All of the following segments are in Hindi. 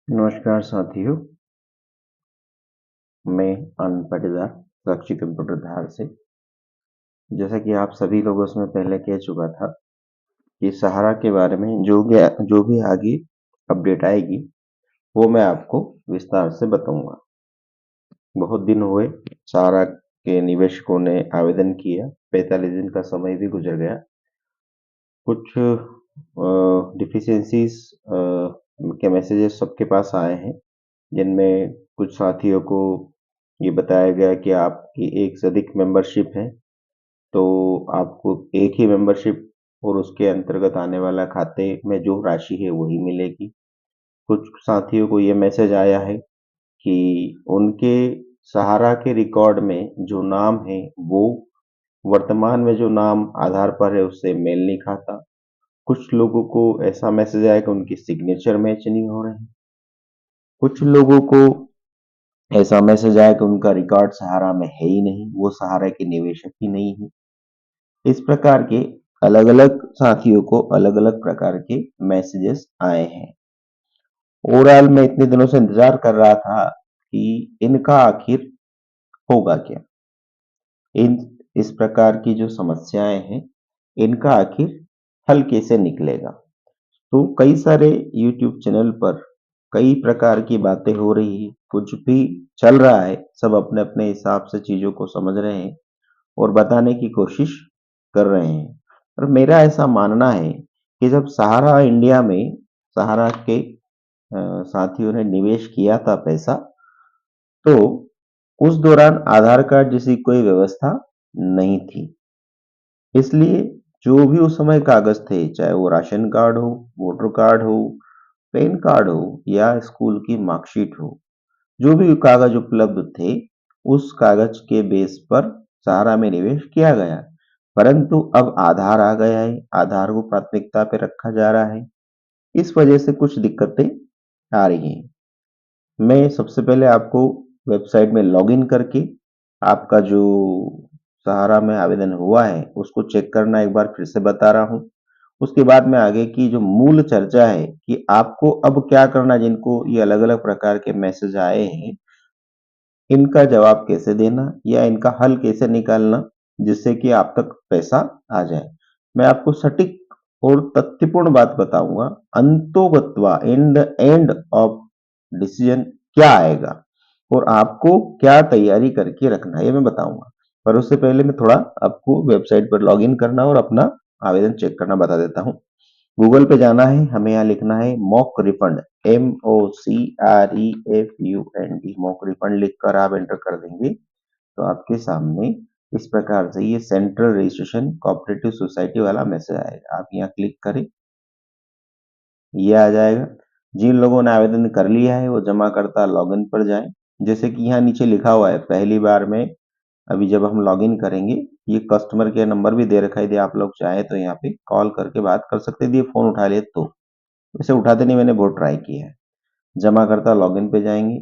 नमस्कार साथियों, मैं आनंद पाटीदार साक्षी कंप्यूटर धार से। जैसा कि आप सभी लोगों से मैं पहले कह चुका था कि सहारा के बारे में जो भी आगे अपडेट आएगी वो मैं आपको विस्तार से बताऊंगा। बहुत दिन हुए सहारा के निवेशकों ने आवेदन किया, 45 दिन का समय भी गुजर गया। कुछ डिफिशियंसीज के मैसेजेस सबके पास आए हैं, जिनमें कुछ साथियों को ये बताया गया कि आपकी एक से अधिक मेंबरशिप है, तो आपको एक ही मेंबरशिप और उसके अंतर्गत आने वाला खाते में जो राशि है वही मिलेगी। कुछ साथियों को ये मैसेज आया है कि उनके सहारा के रिकॉर्ड में जो नाम है वो वर्तमान में जो नाम आधार पर है उससे मेल नहीं खाता। कुछ लोगों को ऐसा मैसेज आया कि उनकी सिग्नेचर मैच नहीं हो रहे हैं। कुछ लोगों को ऐसा मैसेज आया कि उनका रिकॉर्ड सहारा में है ही नहीं, वो सहारा के निवेशक ही नहीं है। इस प्रकार के अलग अलग साथियों को अलग अलग प्रकार के मैसेजेस आए हैं। ओवरऑल मैं इतने दिनों से इंतजार कर रहा था कि इनका आखिर होगा क्या, इन इस प्रकार की जो समस्याएं हैं इनका आखिर हल कैसे निकलेगा। तो कई सारे यूट्यूब चैनल पर कई प्रकार की बातें हो रही है, कुछ भी चल रहा है, सब अपने अपने हिसाब से चीजों को समझ रहे हैं और बताने की कोशिश कर रहे हैं। और मेरा ऐसा मानना है कि जब सहारा इंडिया में सहारा के साथियों ने निवेश किया था पैसा, तो उस दौरान आधार कार्ड जैसी कोई व्यवस्था नहीं थी। इसलिए जो भी उस समय कागज थे, चाहे वो राशन कार्ड हो, वोटर कार्ड हो, पैन कार्ड हो या स्कूल की मार्कशीट हो, जो भी कागज उपलब्ध थे उस कागज के बेस पर सहारा में निवेश किया गया। परंतु अब आधार आ गया है, आधार को प्राथमिकता पे रखा जा रहा है, इस वजह से कुछ दिक्कतें आ रही हैं। मैं सबसे पहले आपको वेबसाइट में लॉगिन करके आपका जो सहारा में आवेदन हुआ है उसको चेक करना एक बार फिर से बता रहा हूँ। उसके बाद में आगे की जो मूल चर्चा है कि आपको अब क्या करना, जिनको ये अलग अलग प्रकार के मैसेज आए हैं इनका जवाब कैसे देना या इनका हल कैसे निकालना जिससे कि आप तक पैसा आ जाए। मैं आपको सटीक और तथ्यपूर्ण बात बताऊंगा। अंतोगत्वा in the end of decision क्या आएगा और आपको क्या तैयारी करके रखना है ये मैं बताऊंगा। पर उससे पहले मैं थोड़ा आपको वेबसाइट पर लॉगिन करना और अपना आवेदन चेक करना बता देता हूँ। गूगल पे जाना है, हमें यहाँ लिखना है mock refund, MOCREFUND, mock refund लिखकर आप एंटर कर देंगे तो आपके सामने इस प्रकार से ये सेंट्रल रजिस्ट्रेशन कोऑपरेटिव सोसाइटी वाला मैसेज आएगा। आप यहाँ क्लिक करें, ये आ जाएगा। जिन लोगों ने आवेदन कर लिया है वो जमाकर्ता लॉगिन पर जाएं। जैसे कि यहाँ नीचे लिखा हुआ है पहली बार में, अभी जब हम लॉगिन करेंगे ये कस्टमर केयर नंबर भी दे रखा है, यदि आप लोग चाहे तो यहाँ पे कॉल करके बात कर सकते हैं, यदि फोन उठा ले तो। वैसे उठाते नहीं, मैंने बहुत ट्राई किया है। जमाकर्ता लॉगिन पे जाएंगे,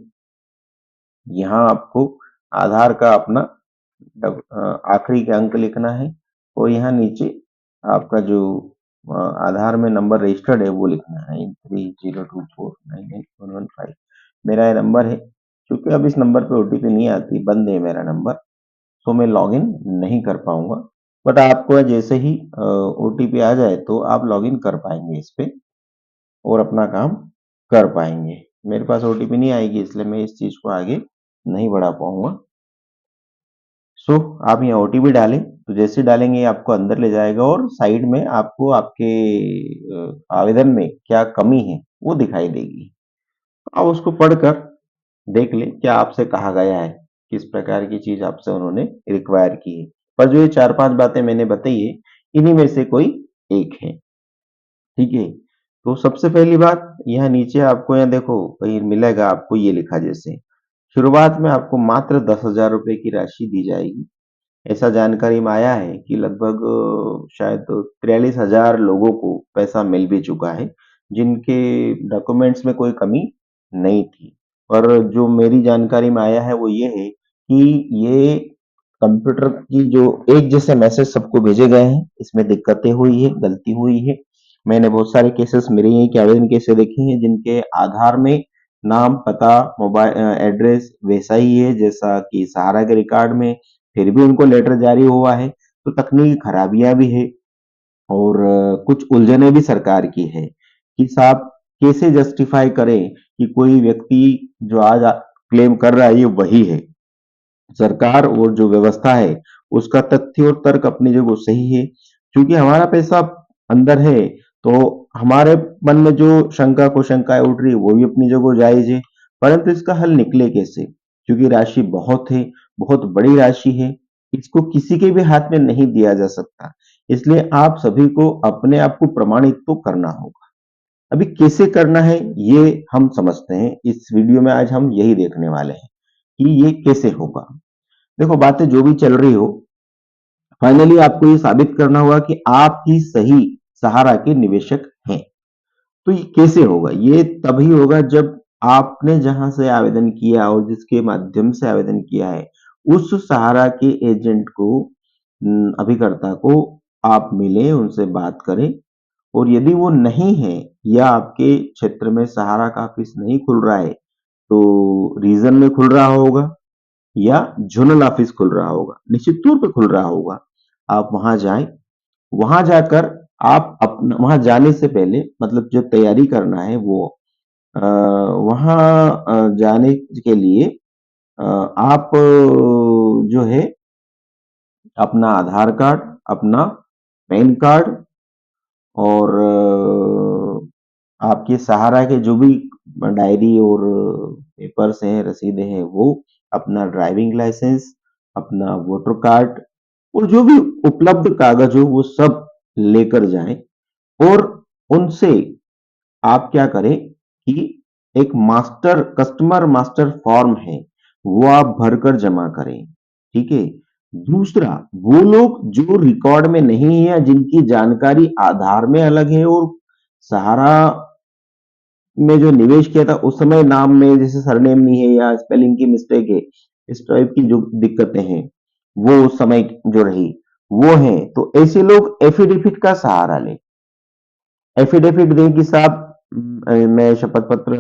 यहाँ आपको आधार का अपना आखिरी के अंक लिखना है और यहाँ नीचे आपका जो आधार में नंबर रजिस्टर्ड है वो लिखना है 9302498115। मेरा ये नंबर है, क्योंकि अब इस नंबर पे ओटीपी नहीं आती, बंद है मेरा नंबर, तो मैं लॉगिन नहीं कर पाऊंगा। बट आपको जैसे ही ओटीपी आ जाए तो आप लॉगिन कर पाएंगे इस पे और अपना काम कर पाएंगे। मेरे पास ओटीपी नहीं आएगी इसलिए मैं इस चीज को आगे नहीं बढ़ा पाऊंगा। सो आप यहाँ ओटीपी डालें, तो जैसे डालेंगे आपको अंदर ले जाएगा और साइड में आपको आपके आवेदन में क्या कमी है वो दिखाई देगी। आप उसको पढ़कर देख लें क्या आपसे कहा गया है, किस प्रकार की चीज आपसे उन्होंने रिक्वायर की है। पर जो ये 4-5 बातें मैंने बताई है इन्हीं में से कोई एक है। ठीक है, तो सबसे पहली बात यहाँ नीचे आपको, यहाँ देखो कहीं मिलेगा आपको ये लिखा, जैसे शुरुआत में आपको मात्र 10,000 रुपए की राशि दी जाएगी। ऐसा जानकारी में आया है कि लगभग शायद 43,000 लोगों को पैसा मिल भी चुका है, जिनके डॉक्यूमेंट्स में कोई कमी नहीं थी। और जो मेरी जानकारी में आया है वो ये है कि ये कंप्यूटर की जो एक जैसे मैसेज सबको भेजे गए हैं, इसमें दिक्कतें हुई है, गलती हुई है। मैंने बहुत सारे केसेस मेरे यही के आवेदन केसेस देखे हैं जिनके आधार में नाम, पता, मोबाइल एड्रेस वैसा ही है जैसा कि सहारा के रिकॉर्ड में, फिर भी उनको लेटर जारी हुआ है। तो तकनीकी खराबियां भी है और कुछ उलझने भी सरकार की है कि साहब कैसे जस्टिफाई करें कि कोई व्यक्ति जो आज क्लेम कर रहा है ये वही है। सरकार और जो व्यवस्था है उसका तथ्य और तर्क अपनी जगह सही है, क्योंकि हमारा पैसा अंदर है तो हमारे मन में जो शंका को शंकाएं उठ रही है वो भी अपनी जगह जायज है। परंतु इसका हल निकले कैसे, क्योंकि राशि बहुत है, बहुत बड़ी राशि है, इसको किसी के भी हाथ में नहीं दिया जा सकता। इसलिए आप सभी को अपने आप को प्रमाणित तो करना होगा। अभी कैसे करना है ये हम समझते हैं, इस वीडियो में आज हम यही देखने वाले हैं कि ये कैसे होगा। देखो बातें जो भी चल रही हो, फाइनली आपको ये साबित करना होगा कि आप ही सही सहारा के निवेशक हैं। तो ये कैसे होगा? ये तभी होगा जब आपने जहां से आवेदन किया और जिसके माध्यम से आवेदन किया है उस सहारा के एजेंट को, अभिकर्ता को आप मिलें, उनसे बात करें। और यदि वो नहीं है या आपके क्षेत्र में सहारा का ऑफिस नहीं खुल रहा है तो रीजन में खुल रहा होगा या जोनल ऑफिस खुल रहा होगा, निश्चित तौर पे खुल रहा होगा। आप वहां जाएं, वहां जाकर आप अपना, वहां जाने से पहले मतलब जो तैयारी करना है वो वहां जाने के लिए आप जो है अपना आधार कार्ड, अपना पैन कार्ड और आपके सहारा के जो भी डायरी और पेपर्स हैं, रसीदें हैं, वो अपना ड्राइविंग लाइसेंस, अपना वोटर कार्ड और जो भी उपलब्ध कागज हो वो सब लेकर जाएं। और उनसे आप क्या करें कि एक मास्टर कस्टमर मास्टर फॉर्म है वो आप भरकर जमा करें। ठीक है। दूसरा, वो लोग जो रिकॉर्ड में नहीं है या जिनकी जानकारी आधार में अलग है और सहारा में जो निवेश किया था उस समय नाम में जैसे सरनेम नहीं है या स्पेलिंग की मिस्टेक है, इस टाइप की जो दिक्कतें हैं वो उस समय जो रही वो है, तो ऐसे लोग एफिडेविट का सहारा लें। एफिडेविट दें कि साहब मैं शपथ पत्र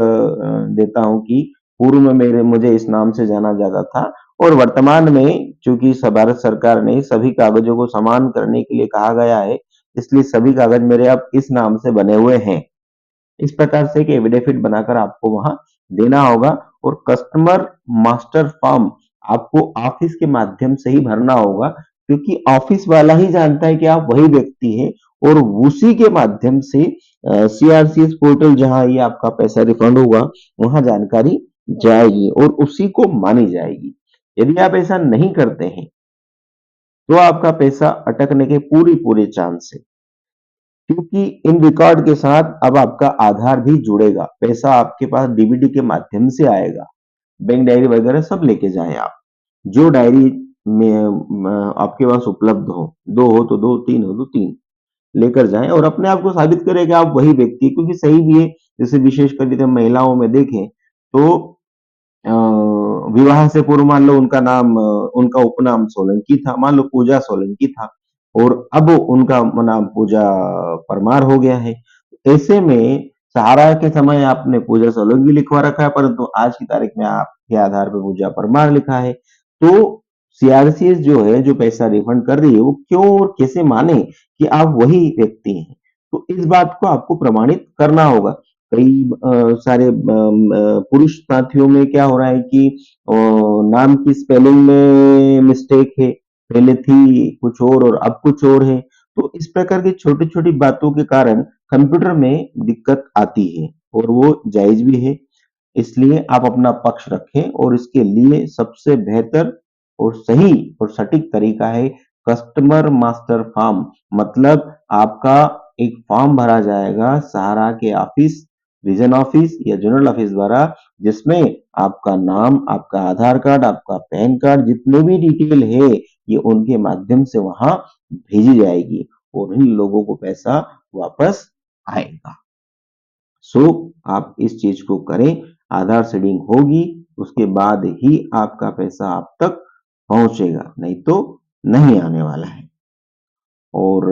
देता हूं कि पूर्व में मेरे मुझे इस नाम से जाना जाता था और वर्तमान में चूंकि भारत सरकार ने सभी कागजों को समान करने के लिए कहा गया है, इसलिए सभी कागज मेरे अब इस नाम से बने हुए हैं। इस प्रकार से एक एफिडेविट बनाकर आपको वहां देना होगा। और कस्टमर मास्टर फॉर्म आपको ऑफिस के माध्यम से ही भरना होगा, क्योंकि ऑफिस वाला ही जानता है कि आप वही व्यक्ति हैं और उसी के माध्यम से सीआरसीएस पोर्टल जहां ये आपका पैसा रिफंड होगा वहां जानकारी जाएगी और उसी को मानी जाएगी। यदि आप ऐसा नहीं करते हैं तो आपका पैसा अटकने के पूरी पूरे चांस है, क्योंकि इन रिकॉर्ड के साथ अब आपका आधार भी जुड़ेगा, पैसा आपके पास डीबीडी के माध्यम से आएगा। बैंक डायरी वगैरह सब लेके जाएं आप, जो डायरी में आपके पास उपलब्ध हो, दो हो तो दो, तीन हो तो तीन लेकर जाएं और अपने आप को साबित करें कि आप वही व्यक्ति, क्योंकि सही भी है। जैसे विशेषकर यदि हम महिलाओं में देखें तो विवाह से पूर्व मान लो उनका नाम उनका उपनाम सोलंकी था, मान लो पूजा सोलंकी था और अब उनका नाम पूजा परमार हो गया है। ऐसे में सहारा के समय आपने पूजा सोलंकी लिखवा रखा है परंतु आज की तारीख में आपके आधार पर पूजा परमार लिखा है। तो सीआरसीएस जो है जो पैसा रिफंड कर रही है वो क्यों और कैसे माने कि आप वही व्यक्ति हैं। तो इस बात को आपको प्रमाणित करना होगा। कई सारे पुरुष साथियों में क्या हो रहा है कि नाम की स्पेलिंग में मिस्टेक है, पहले थी कुछ और अब कुछ और है। तो इस प्रकार की छोटी छोटी बातों के कारण कंप्यूटर में दिक्कत आती है और वो जायज भी है। इसलिए आप अपना पक्ष रखें और इसके लिए सबसे बेहतर और सही और सटीक तरीका है कस्टमर मास्टर फॉर्म। मतलब आपका एक फॉर्म भरा जाएगा सहारा के ऑफिस, रीजन ऑफिस या जनरल ऑफिस द्वारा, जिसमें आपका नाम, आपका आधार कार्ड, आपका पैन कार्ड, जितने भी डिटेल है ये उनके माध्यम से वहां भेजी जाएगी और इन लोगों को पैसा वापस आएगा। सो आप इस चीज को करें, आधार सीडिंग होगी उसके बाद ही आपका पैसा आप तक पहुंचेगा, नहीं तो नहीं आने वाला है। और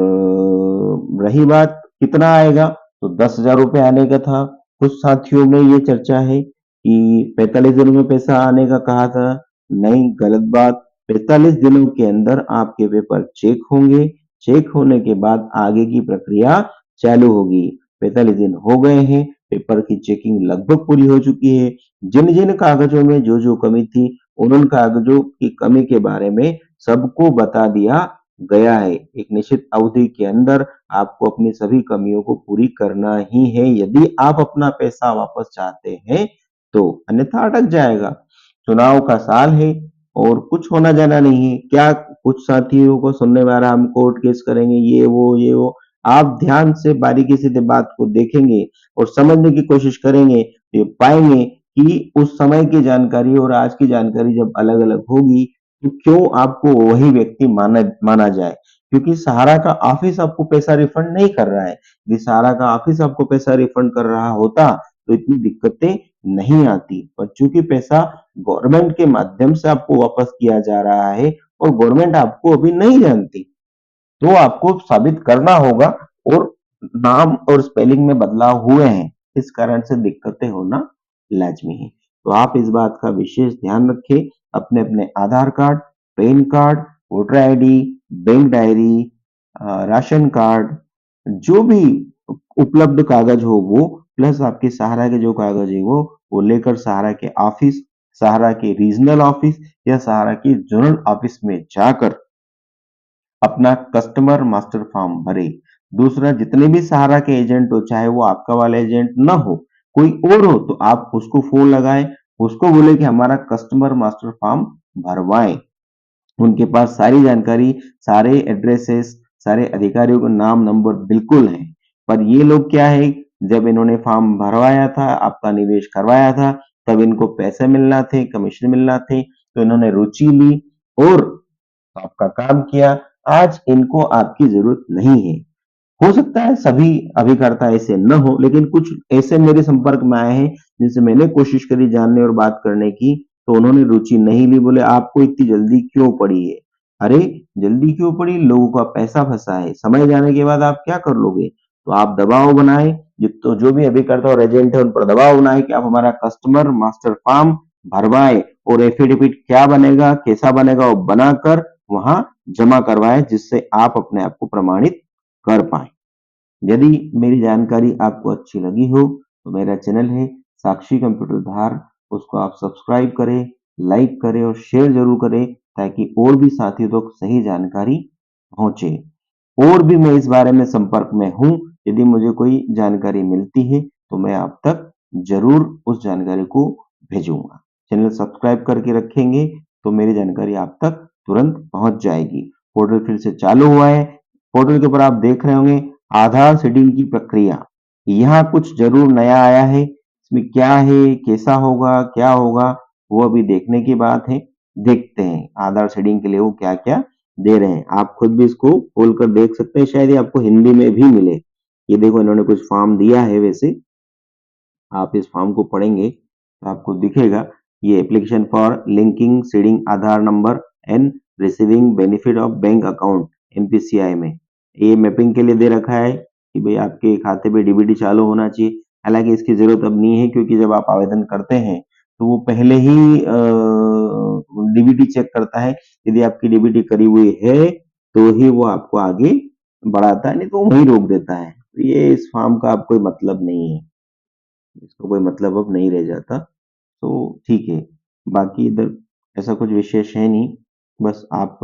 रही बात कितना आएगा, तो 10,000 रुपये आने का था। कुछ साथियों में ये चर्चा है कि 45 दिनों में पैसा आने का कहा था। नहीं, गलत बात। 45 दिनों के अंदर आपके पेपर चेक होंगे। चेक होने के बाद आगे की प्रक्रिया चालू होगी। 45 दिन हो गए हैं, पेपर की चेकिंग लगभग पूरी हो चुकी है। जिन जिन कागजों में जो जो कमी थी, उन कागजों की कमी के बारे में सबको बता दिया गया है। एक निश्चित अवधि के अंदर आपको अपनी सभी कमियों को पूरी करना ही है, यदि आप अपना पैसा वापस चाहते हैं तो, अन्यथा अटक जाएगा। चुनाव का साल है और कुछ होना जाना नहीं है। क्या कुछ साथियों को सुनने में आ रहा हम कोर्ट केस करेंगे, ये वो। आप ध्यान से बारीकी से बात को देखेंगे और समझने की कोशिश करेंगे तो पाएंगे कि उस समय की जानकारी और आज की जानकारी जब अलग अलग होगी तो क्यों आपको वही व्यक्ति माना जाए। क्योंकि सहारा का ऑफिस आपको पैसा रिफंड नहीं कर रहा है। यदि सहारा का ऑफिस आपको पैसा रिफंड कर रहा होता तो इतनी दिक्कतें नहीं आती। पर चूंकि पैसा गवर्नमेंट के माध्यम से आपको वापस किया जा रहा है और गवर्नमेंट आपको अभी नहीं जानती, तो आपको साबित करना होगा और नाम और स्पेलिंग में बदलाव हुए हैं, इस कारण से दिक्कतें होना लाजमी है। तो आप इस बात का विशेष ध्यान रखें। अपने अपने Aadhaar card, PAN card, voter ID, bank diary, ration card, जो भी उपलब्ध कागज हो वो, प्लस आपके सहारा के जो कागज है वो लेकर सहारा के ऑफिस, सहारा के रीजनल ऑफिस या सहारा के जोनल ऑफिस में जाकर अपना कस्टमर मास्टर फॉर्म भरे। दूसरा, जितने भी सहारा के एजेंट हो, चाहे वो आपका वाला एजेंट ना हो, कोई और हो, तो आप उसको फोन लगाएं, उसको बोले कि हमारा कस्टमर मास्टर फॉर्म भरवाएं। उनके पास सारी जानकारी, सारे एड्रेसेस, सारे अधिकारियों का नाम नंबर बिल्कुल है। पर ये लोग क्या है, जब इन्होंने फॉर्म भरवाया था, आपका निवेश करवाया था, तब इनको पैसे मिलना थे, कमीशन मिलना थे, तो इन्होंने रुचि ली और आपका काम किया। आज इनको आपकी जरूरत नहीं है। हो सकता है सभी अभिकर्ता ऐसे न हो, लेकिन कुछ ऐसे मेरे संपर्क में आए हैं जिनसे मैंने कोशिश करी जानने और बात करने की, तो उन्होंने रुचि नहीं ली। बोले आपको इतनी जल्दी क्यों पड़ी है। अरे, जल्दी क्यों पड़ी, लोगों का पैसा फंसा है, समय जाने के बाद आप क्या कर लोगे। तो आप दबाव बनाए, तो जो भी अभिकर्ता और एजेंट है उन पर दबाव बनाए कि आप हमारा कस्टमर मास्टर फॉर्म भरवाए और एफिडेविट क्या बनेगा, कैसा बनेगा, वो बनाकर वहां जमा करवाए, जिससे आप अपने आप को प्रमाणित कर पाए। यदि मेरी जानकारी आपको अच्छी लगी हो तो मेरा चैनल है साक्षी कंप्यूटर धार, उसको आप सब्सक्राइब करें, लाइक करें और शेयर जरूर करें, ताकि और भी साथियों तक सही जानकारी पहुंचे। और भी मैं इस बारे में संपर्क में हूं, यदि मुझे कोई जानकारी मिलती है तो मैं आप तक जरूर उस जानकारी को भेजूंगा। चैनल सब्सक्राइब करके रखेंगे तो मेरी जानकारी आप तक तुरंत पहुंच जाएगी। पोर्टल फिर से चालू हुआ है। पोर्टल के ऊपर आप देख रहे होंगे आधार सीडिंग की प्रक्रिया। यहाँ कुछ जरूर नया आया है, इसमें क्या है, कैसा होगा, क्या होगा, वो अभी देखने की बात है। देखते हैं आधार सीडिंग के लिए वो क्या क्या दे रहे हैं। आप खुद भी इसको खोल कर देख सकते हैं, शायद ये आपको हिंदी में भी मिले। ये देखो, इन्होंने कुछ फॉर्म दिया है। वैसे आप इस फॉर्म को पढ़ेंगे तो आपको दिखेगा, ये application for linking seeding Aadhaar number and receiving benefit of bank account NPCI में। ये मैपिंग के लिए दे रखा है कि भाई आपके खाते पे डीबीटी चालू होना चाहिए। हालांकि इसकी जरूरत अब नहीं है, क्योंकि जब आप आवेदन करते हैं तो वो पहले ही डीबीटी चेक करता है। यदि आपकी डीबीटी करी हुई है तो ही वो आपको आगे बढ़ाता है, नहीं तो वहीं रोक देता है। तो ये इस फॉर्म का अब कोई मतलब नहीं है, इसका कोई मतलब अब नहीं रह जाता। तो ठीक है, बाकी इधर ऐसा कुछ विशेष है नहीं। बस आप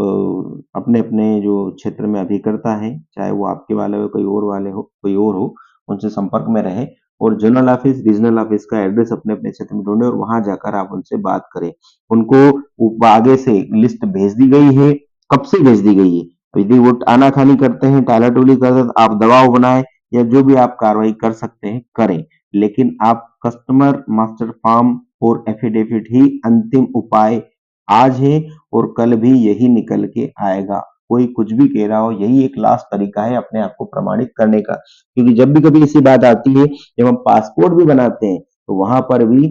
अपने अपने जो क्षेत्र में अभिकर्ता है, चाहे वो आपके वाले हो, कोई और वाले हो, कोई और हो, उनसे संपर्क में रहे और जनरल ऑफिस, रीजनल ऑफिस का एड्रेस अपने अपने क्षेत्र में ढूंढे और वहां जाकर आप उनसे बात करें। उनको आगे से लिस्ट भेज दी गई है, कब से भेज दी गई है। यदि वो आनाकानी करते हैं, टालाटोली करते हैं, तो आप दबाव बनाए या जो भी आप कार्रवाई कर सकते हैं करें, लेकिन आप कस्टमर मास्टर फॉर्म और एफिडेविट ही अंतिम उपाय आज है और कल भी यही निकल के आएगा। कोई कुछ भी कह रहा हो, यही एक लास्ट तरीका है अपने आप को प्रमाणित करने का। क्योंकि जब भी कभी ऐसी बात आती है, जब हम पासपोर्ट भी बनाते हैं तो वहां पर भी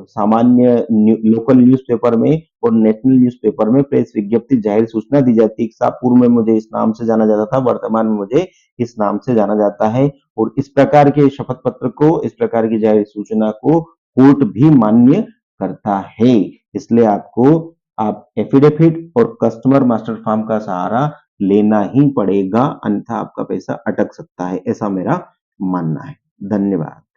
सामान्य लोकल न्यूज़पेपर में और नेशनल न्यूज़पेपर में प्रेस विज्ञप्ति जाहिर सूचना दी जाती है। पूर्व में मुझे इस नाम से जाना जाता था, वर्तमान में मुझे इस नाम से जाना जाता है। और इस प्रकार के शपथ पत्र को, इस प्रकार की जाहिर सूचना को कोर्ट भी मान्य करता है। इसलिए आपको आप एफिडेविट और कस्टमर मास्टर फॉर्म का सहारा लेना ही पड़ेगा, अन्यथा आपका पैसा अटक सकता है, ऐसा मेरा मानना है। धन्यवाद।